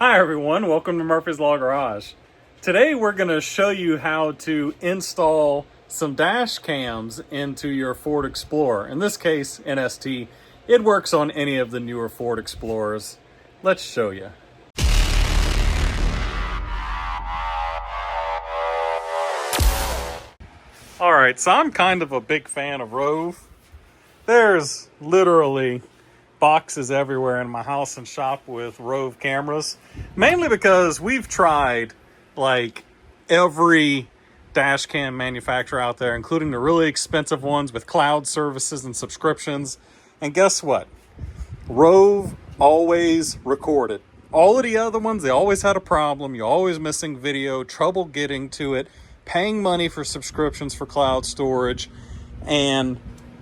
Hi everyone, welcome to Murphy's Law Garage. Today we're going to show you how to install some dash cams into your Ford Explorer. In this case, NST. It works on any of the newer Ford Explorers. Let's show you. Alright, so I'm kind of a big fan of ROVE. There's literally boxes everywhere in my house and shop with ROVE cameras, mainly because we've tried like every dash cam manufacturer out there, including the really expensive ones with cloud services and subscriptions, and guess what? ROVE always recorded. All of the other ones, they always had a problem. You're always missing video, trouble getting to it, paying money for subscriptions for cloud storage, and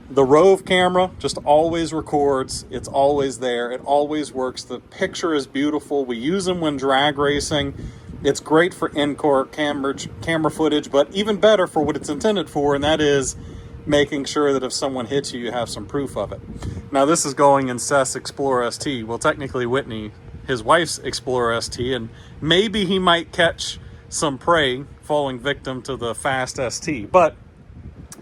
the ROVE camera just always records. It's always there. It always works. The picture is beautiful. We use them when drag racing. It's great for in-court camera footage, but even better for what it's intended for, and that is making sure that if someone hits you, you have some proof of it. Now, this is going in Seth's Explorer ST. Well, technically Whitney, his wife's Explorer ST, and maybe he might catch some prey falling victim to the fast ST. But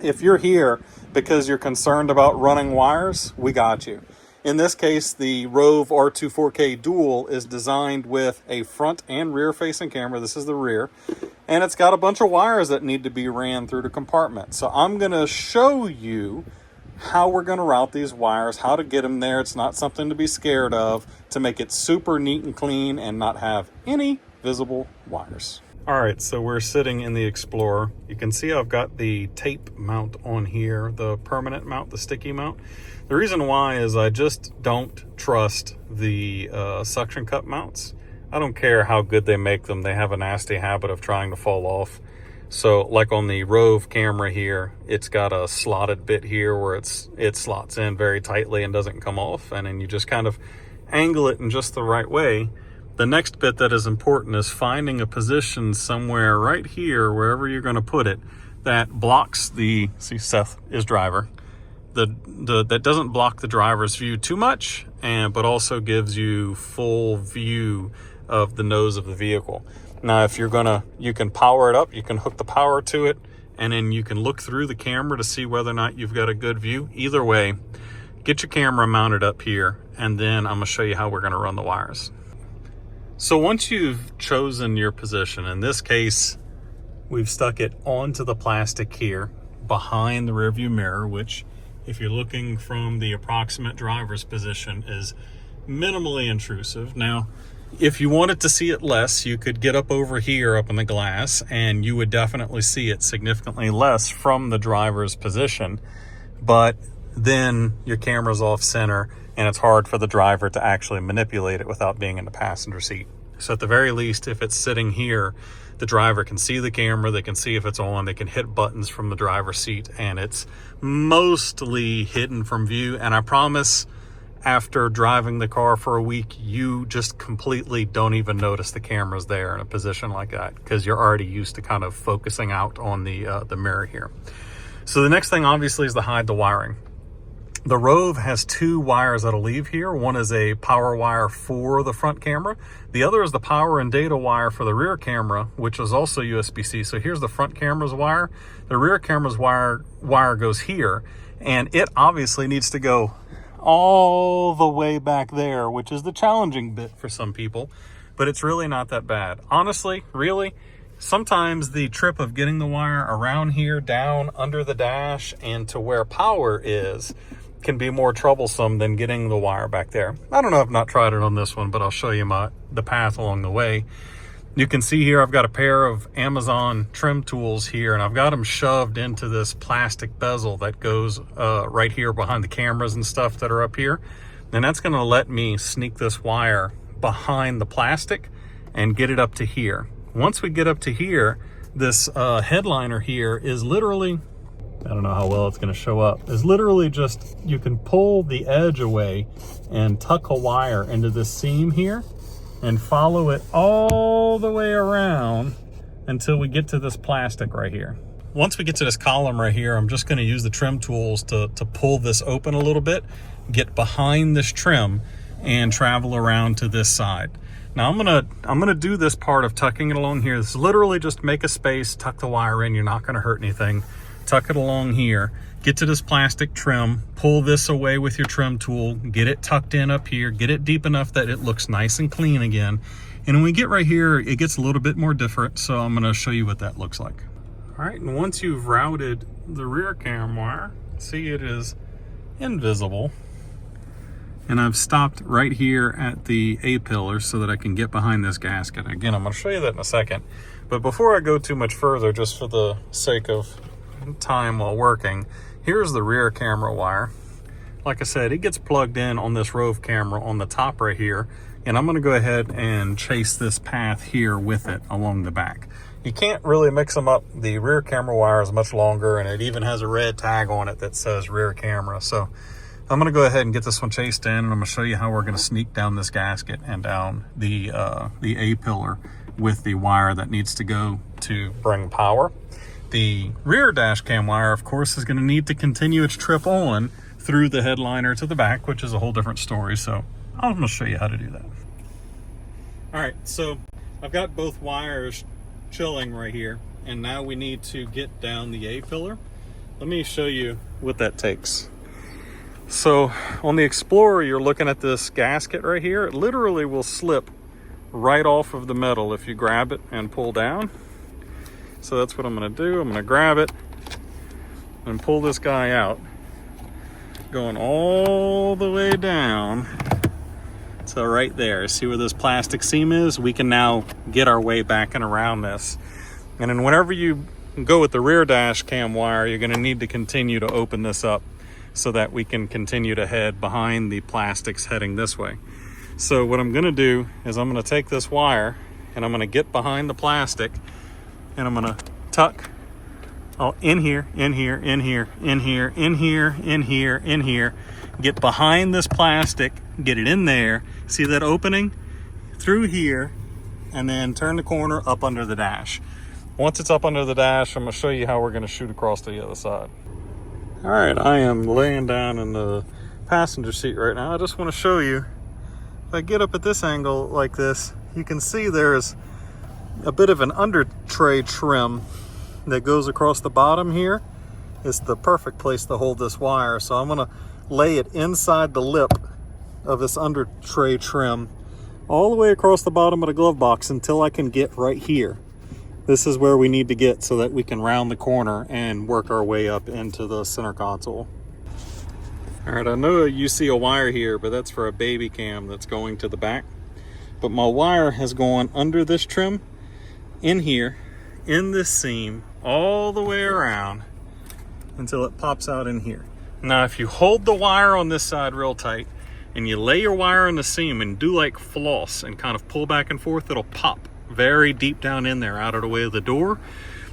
if you're here because you're concerned about running wires, we got you. In this case, the ROVE R2-4K DUAL is designed with a front and rear facing camera. This is the rear. And it's got a bunch of wires that need to be ran through the compartment. So I'm going to show you how we're going to route these wires, how to get them there. It's not something to be scared of, to make it super neat and clean and not have any visible wires. All right, so we're sitting in the Explorer. You can see I've got the tape mount on here, the permanent mount, the sticky mount. The reason why is I just don't trust the suction cup mounts. I don't care how good they make them. They have a nasty habit of trying to fall off. So like on the ROVE camera here, it's got a slotted bit here where it slots in very tightly and doesn't come off. And then you just kind of angle it in just the right way. The next bit that is important is finding a position somewhere right here, wherever you're going to put it, that blocks the, see, Seth is driver, that doesn't block the driver's view too much, but also gives you full view of the nose of the vehicle. Now, if you're you can power it up, you can hook the power to it, and then you can look through the camera to see whether or not you've got a good view. Either way, get your camera mounted up here, and then I'm going to show you how we're going to run the wires. So once you've chosen your position, in this case, we've stuck it onto the plastic here behind the rearview mirror, which if you're looking from the approximate driver's position is minimally intrusive. Now, if you wanted to see it less, you could get up over here up in the glass and you would definitely see it significantly less from the driver's position, but then your camera's off center and it's hard for the driver to actually manipulate it without being in the passenger seat. So at the very least, if it's sitting here, the driver can see the camera, they can see if it's on, they can hit buttons from the driver's seat, and it's mostly hidden from view. And I promise, after driving the car for a week, you just completely don't even notice the camera's there in a position like that, because you're already used to kind of focusing out on the mirror here. So the next thing obviously is to hide the wiring. The ROVE has two wires that'll leave here. One is a power wire for the front camera. The other is the power and data wire for the rear camera, which is also USB-C. So here's the front camera's wire. The rear camera's wire goes here, and it obviously needs to go all the way back there, which is the challenging bit for some people, but it's really not that bad. Honestly, really, sometimes the trip of getting the wire around here, down under the dash, and to where power is, can be more troublesome than getting the wire back there. I don't know, I've not tried it on this one, but I'll show you the path along the way. You can see here I've got a pair of Amazon trim tools here, and I've got them shoved into this plastic bezel that goes right here behind the cameras and stuff that are up here. And that's going to let me sneak this wire behind the plastic and get it up to here. Once we get up to here, this headliner here is literally, I don't know how well it's going to show up, is literally just, you can pull the edge away and tuck a wire into this seam here and follow it all the way around until we get to this plastic right here. Once we get to this column right here, I'm just going to use the trim tools to pull this open a little bit, get behind this trim, and travel around to this side. Now I'm gonna do this part of tucking it along here. This is literally just make a space, tuck the wire in. You're not gonna hurt anything. Tuck it along here. Get to this plastic trim. Pull this away with your trim tool. Get it tucked in up here. Get it deep enough that it looks nice and clean again. And when we get right here, it gets a little bit more different. So I'm gonna show you what that looks like. All right, and once you've routed the rear cam wire, see it is invisible. And I've stopped right here at the A-pillar so that I can get behind this gasket. Again, I'm gonna show you that in a second. But before I go too much further, just for the sake of time while working, here's the rear camera wire. Like I said, it gets plugged in on this ROVE camera on the top right here. And I'm gonna go ahead and chase this path here with it along the back. You can't really mix them up. The rear camera wire is much longer, and it even has a red tag on it that says rear camera. So I'm gonna go ahead and get this one chased in, and I'm gonna show you how we're gonna sneak down this gasket and down the A-pillar with the wire that needs to go to bring power. The rear dash cam wire, of course, is gonna need to continue its trip on through the headliner to the back, which is a whole different story. So I'm gonna show you how to do that. All right, so I've got both wires chilling right here, and now we need to get down the A-pillar. Let me show you what that takes. So on the Explorer, you're looking at this gasket right here. It literally will slip right off of the metal if you grab it and pull down. So that's what I'm gonna do. I'm gonna grab it and pull this guy out, going all the way down. So right there, see where this plastic seam is? We can now get our way back and around this. And then whenever you go with the rear dash cam wire, you're gonna need to continue to open this up so that we can continue to head behind the plastics heading this way. So what I'm gonna do is I'm gonna take this wire and I'm gonna get behind the plastic, and I'm gonna tuck in here, in here, in here, in here, in here, in here, in here, get behind this plastic, get it in there, see that opening? Through here, and then turn the corner up under the dash. Once it's up under the dash, I'm gonna show you how we're gonna shoot across to the other side. All right, I am laying down in the passenger seat right now. I just want to show you, if I get up at this angle like this, you can see there's a bit of an under tray trim that goes across the bottom here. It's the perfect place to hold this wire. So I'm gonna lay it inside the lip of this under tray trim all the way across the bottom of the glove box until I can get right here. This is where we need to get so that we can round the corner and work our way up into the center console. All right, I know you see a wire here, but that's for a baby cam that's going to the back. But my wire has gone under this trim, in here, in this seam, all the way around until it pops out in here. Now, if you hold the wire on this side real tight and you lay your wire in the seam and do like floss and kind of pull back and forth, it'll pop very deep down in there out of the way of the door.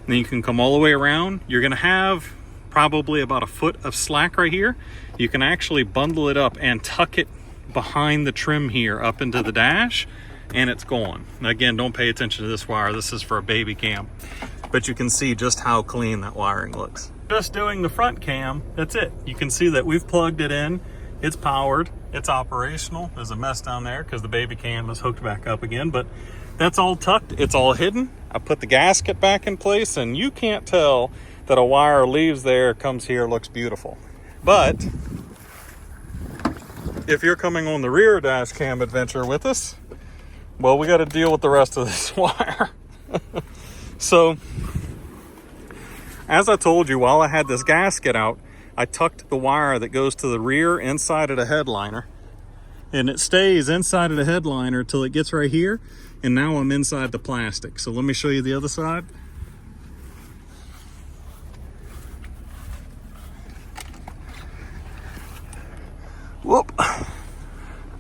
Then you can come all the way around. You're gonna have probably about a foot of slack right here. You can actually bundle it up and tuck it behind the trim here up into the dash, and it's gone. Now, again, don't pay attention to this wire. This is for a baby cam, but you can see just how clean that wiring looks. Just doing the front cam, that's it. You can see that we've plugged it in. It's powered, it's operational. There's a mess down there because the baby cam is hooked back up again, but that's all tucked, it's all hidden. I put the gasket back in place, and you can't tell that a wire leaves there, comes here, looks beautiful. But if you're coming on the rear dash cam adventure with us, well, we got to deal with the rest of this wire. So, as I told you, while I had this gasket out, I tucked the wire that goes to the rear inside of the headliner, and it stays inside of the headliner till it gets right here. And now I'm inside the plastic. So let me show you the other side. Whoop.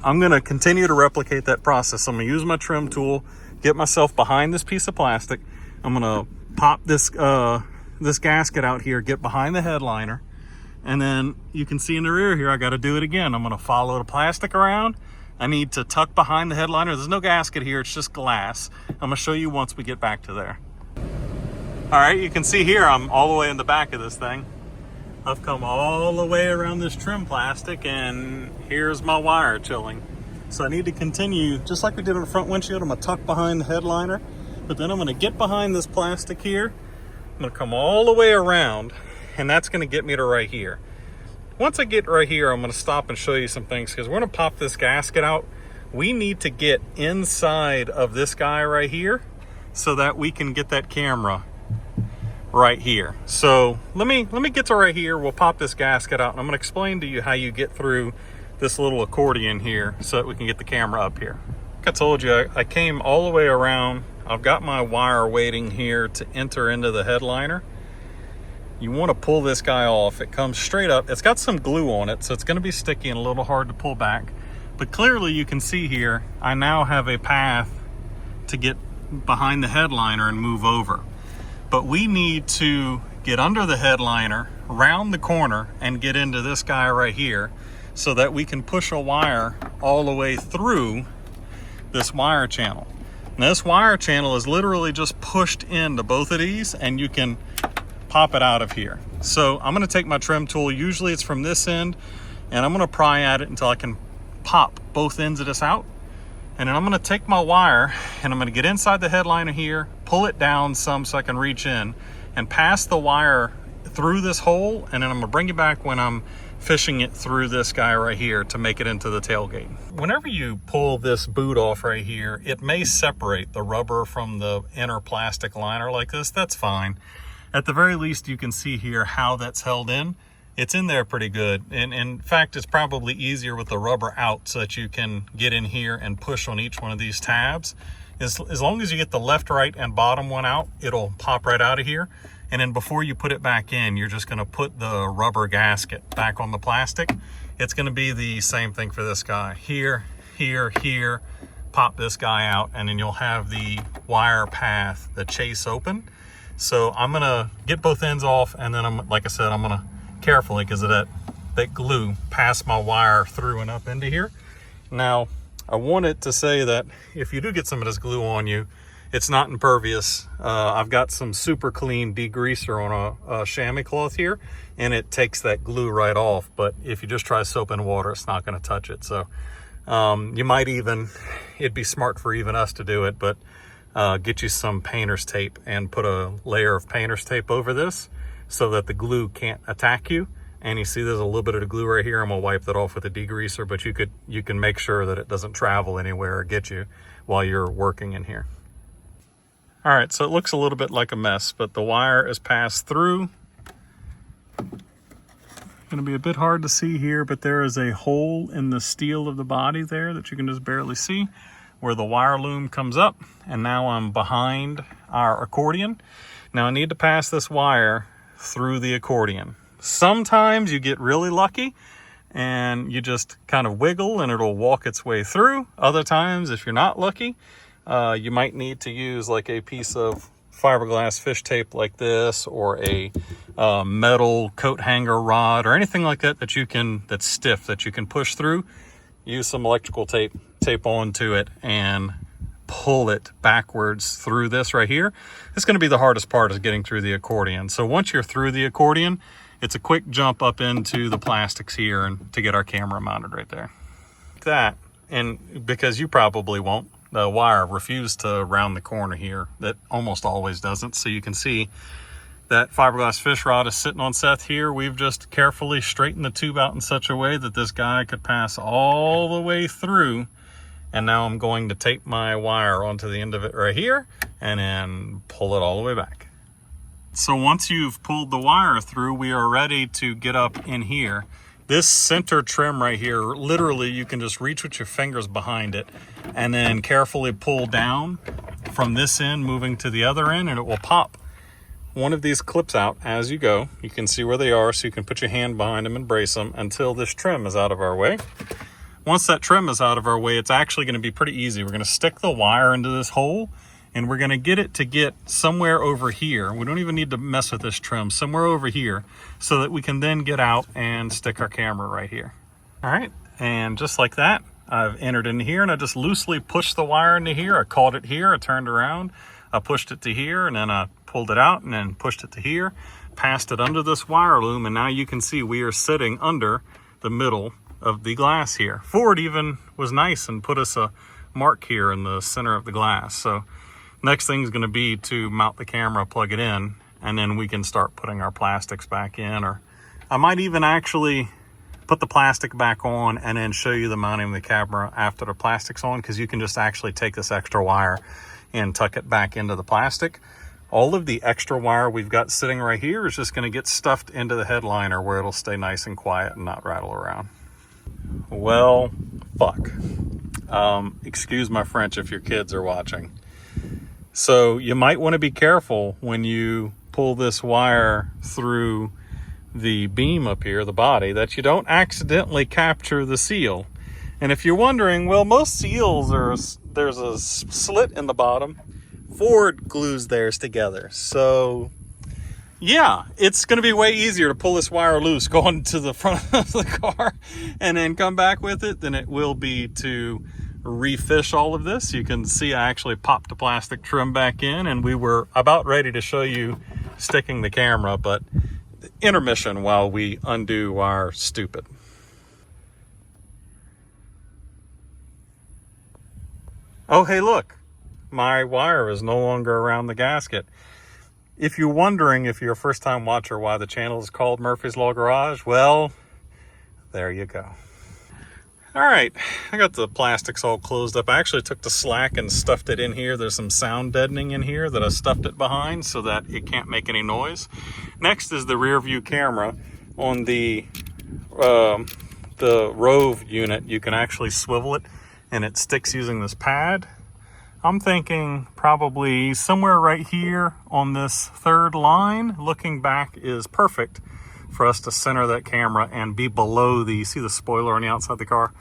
I'm gonna continue to replicate that process. I'm gonna use my trim tool, get myself behind this piece of plastic. I'm gonna pop this gasket out here, get behind the headliner. And then you can see in the rear here, I gotta do it again. I'm gonna follow the plastic around. I need to tuck behind the headliner. There's no gasket here, it's just glass. I'm gonna show you once we get back to there. All right, you can see here, I'm all the way in the back of this thing. I've come all the way around this trim plastic, and here's my wire chilling. So I need to continue, just like we did on the front windshield, I'm gonna tuck behind the headliner, but then I'm gonna get behind this plastic here. I'm gonna come all the way around, and that's gonna get me to right here. Once I get right here, I'm gonna stop and show you some things, because we're gonna pop this gasket out. We need to get inside of this guy right here so that we can get that camera right here. So let me get to right here. We'll pop this gasket out, and I'm gonna explain to you how you get through this little accordion here so that we can get the camera up here. Like I told you, I came all the way around. I've got my wire waiting here to enter into the headliner. You want to pull this guy off. It comes straight up. It's got some glue on it, so it's going to be sticky and a little hard to pull back. But clearly you can see here, I now have a path to get behind the headliner and move over. But we need to get under the headliner, round the corner, and get into this guy right here, so that we can push a wire all the way through this wire channel. Now this wire channel is literally just pushed into both of these, and you can pop it out of here. So I'm gonna take my trim tool, usually it's from this end, and I'm gonna pry at it until I can pop both ends of this out. And then I'm gonna take my wire and I'm gonna get inside the headliner here, pull it down some so I can reach in, and pass the wire through this hole, and then I'm gonna bring it back when I'm fishing it through this guy right here to make it into the tailgate. Whenever you pull this boot off right here, it may separate the rubber from the inner plastic liner like this. That's fine. At the very least, you can see here how that's held in. It's in there pretty good. And in fact, it's probably easier with the rubber out so that you can get in here and push on each one of these tabs. As long as you get the left, right, and bottom one out, it'll pop right out of here. And then before you put it back in, you're just gonna put the rubber gasket back on the plastic. It's gonna be the same thing for this guy. Here, here, here, pop this guy out, and then you'll have the wire path, the chase open. So I'm gonna get both ends off, and then like I said, I'm gonna carefully, because of that glue, pass my wire through and up into here. Now, I wanted to say that if you do get some of this glue on you, it's not impervious. I've got some super clean degreaser on a chamois cloth here, and it takes that glue right off. But if you just try soap and water, it's not gonna touch it. So you might even, it'd be smart for even us to do it, but get you some painter's tape and put a layer of painter's tape over this so that the glue can't attack you. And you see there's a little bit of the glue right here. I'm gonna wipe that off with a degreaser, but you can make sure that it doesn't travel anywhere or get you while you're working in here. All right, so it looks a little bit like a mess, but the wire is passed through. Gonna be a bit hard to see here, but there is a hole in the steel of the body there that you can just barely see where the wire loom comes up. And now I'm behind our accordion. Now I need to pass this wire through the accordion. Sometimes you get really lucky and you just kind of wiggle and it'll walk its way through. Other times, if you're not lucky, you might need to use like a piece of fiberglass fish tape like this, or a metal coat hanger rod, or anything like that that's stiff that you can push through. Use some electrical tape onto it and pull it backwards through this right here. It's going to be the hardest part, is getting through the accordion. So once you're through the accordion, it's a quick jump up into the plastics here and to get our camera mounted right there. That, and because you probably won't, the wire refused to round the corner here. That almost always doesn't. So you can see that fiberglass fish rod is sitting on Seth here. We've just carefully straightened the tube out in such a way that this guy could pass all the way through. And now I'm going to tape my wire onto the end of it right here and then pull it all the way back. So once you've pulled the wire through, we are ready to get up in here. This center trim right here, literally you can just reach with your fingers behind it and then carefully pull down from this end, moving to the other end, and it will pop one of these clips out as you go. You can see where they are, so you can put your hand behind them and brace them until this trim is out of our way. Once that trim is out of our way, it's actually going to be pretty easy. We're going to stick the wire into this hole, and we're going to get it to get somewhere over here. We don't even need to mess with this trim, somewhere over here, so that we can then get out and stick our camera right here. All right, and just like that, I've entered in here, and I just loosely pushed the wire into here. I caught it here, I turned around, I pushed it to here, and then I pulled it out and then pushed it to here, passed it under this wire loom, and now you can see we are sitting under the middle of the glass here. Ford even was nice and put us a mark here in the center of the glass. So next thing is going to be to mount the camera, plug it in, and then we can start putting our plastics back in. Or I might even actually put the plastic back on and then show you the mounting of the camera after the plastic's on, because you can just actually take this extra wire and tuck it back into the plastic. All of the extra wire we've got sitting right here is just going to get stuffed into the headliner where it'll stay nice and quiet and not rattle around. Well, fuck. Excuse my French if your kids are watching. So you might want to be careful when you pull this wire through the beam up here, the body, that you don't accidentally capture the seal. And if you're wondering, well, most seals there's a slit in the bottom. Ford glues theirs together. So yeah, it's going to be way easier to pull this wire loose going to the front of the car and then come back with it than it will be to refish all of this. You can see I actually popped the plastic trim back in, and we were about ready to show you sticking the camera, but intermission while we undo our stupid. Oh, hey, look, my wire is no longer around the gasket. If you're wondering, if you're a first-time watcher, why the channel is called Murphy's Law Garage, well, there you go. All right, I got the plastics all closed up. I actually took the slack and stuffed it in here. There's some sound deadening in here that I stuffed it behind so that it can't make any noise. Next is the rear view camera. On the ROVE unit, you can actually swivel it and it sticks using this pad. I'm thinking probably somewhere right here on this third line, looking back, is perfect for us to center that camera and be below the, see the spoiler on the outside of the car?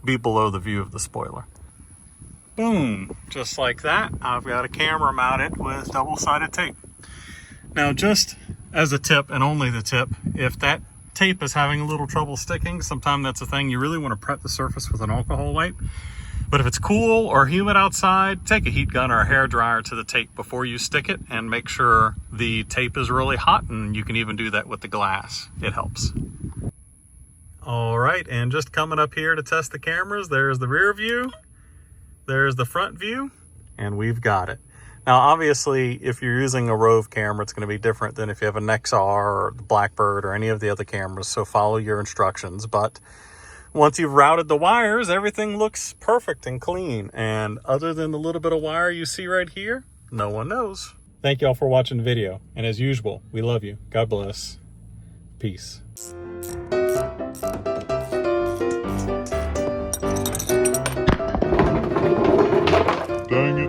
Be below the view of the spoiler. Boom, just like that. I've got a camera mounted with double-sided tape. Now, just as a tip, and only the tip, if that tape is having a little trouble sticking, sometimes that's a thing, you really want to prep the surface with an alcohol wipe. But if it's cool or humid outside, take a heat gun or a hair dryer to the tape before you stick it and make sure the tape is really hot, and you can even do that with the glass. It helps. All right, and just coming up here to test the cameras, there's the rear view, there's the front view, and we've got it. Now, obviously, if you're using a ROVE camera, it's going to be different than if you have a Nexar or the Blackbird or any of the other cameras, so follow your instructions. But once you've routed the wires, everything looks perfect and clean. And other than the little bit of wire you see right here, no one knows. Thank you all for watching the video. And as usual, we love you. God bless. Peace. Dang it.